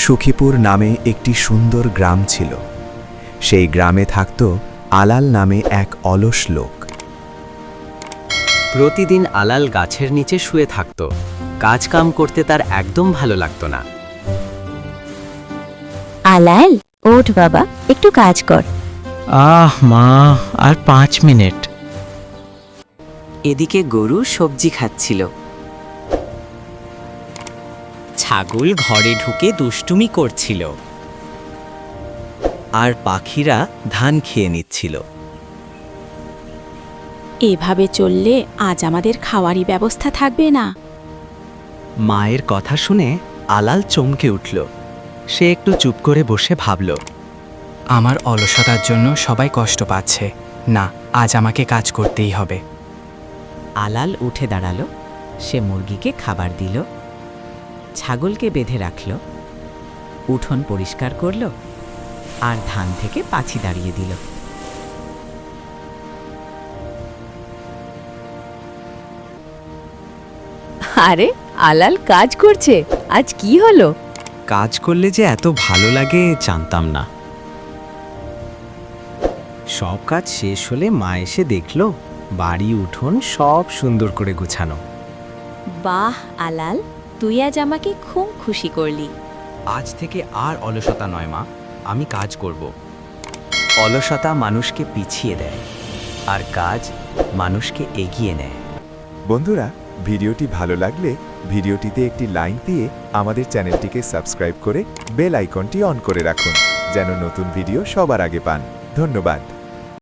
সুখীপুর নামে একটি সুন্দর গ্রাম ছিল। সেই গ্রামে থাকত আলাল নামে এক অলস লোক। প্রতিদিন আলাল গাছের নিচে শুয়ে থাকত। কাজ কাম করতে তার একদম ভালো লাগতো না। আলাল, ওঠ বাবা, একটু কাজ কর। মা, আর 5 মিনিট। এদিকে গরু সবজি খাচ্ছিল। ছাগল ঘরে ঢুকে দুষ্টুমি করছিল। আর পাখিরা ধান খেয়ে নিচ্ছিল। এভাবে চললে আজ আমাদের খাওয়ারই ব্যবস্থা থাকবে না। মায়ের কথা শুনে আলাল চমকে উঠল। সে একটু চুপ করে বসে ভাবল, আমার অলসতার জন্য সবাই কষ্ট পাচ্ছে। না, আজ আমাকে কাজ করতেই হবে। আলাল উঠে দাঁড়ালো। সে মুরগিকে খাবার দিল, ছাগলকে বেঁধে রাখল, উঠোন পরিষ্কার করল, আর ধান থেকে পাছি দাঁড়িয়ে দিল। আরে আলাল কাজ করছে, আজ কি হলো? কাজ করলে যে এত ভালো লাগে জানতাম না। সব কাজ শেষ হলে মা এসে দেখল বাড়ি উঠোন সব সুন্দর করে গুছানো। বাহ আলাল, তুই আজ আমাকে খুব খুশি করলি। আজ থেকে আর অলসতা নয় মা, আমি কাজ করব। অলসতা মানুষকে পিছিয়ে দেয়, আর কাজ মানুষকে এগিয়ে নেয়। বন্ধুরা, ভিডিওটি ভালো লাগলে ভিডিওটিতে একটি লাইক দিয়ে আমাদের চ্যানেলটিকে সাবস্ক্রাইব করে বেল আইকনটি অন করে রাখুন, যেন নতুন ভিডিও সবার আগে পান। ধন্যবাদ।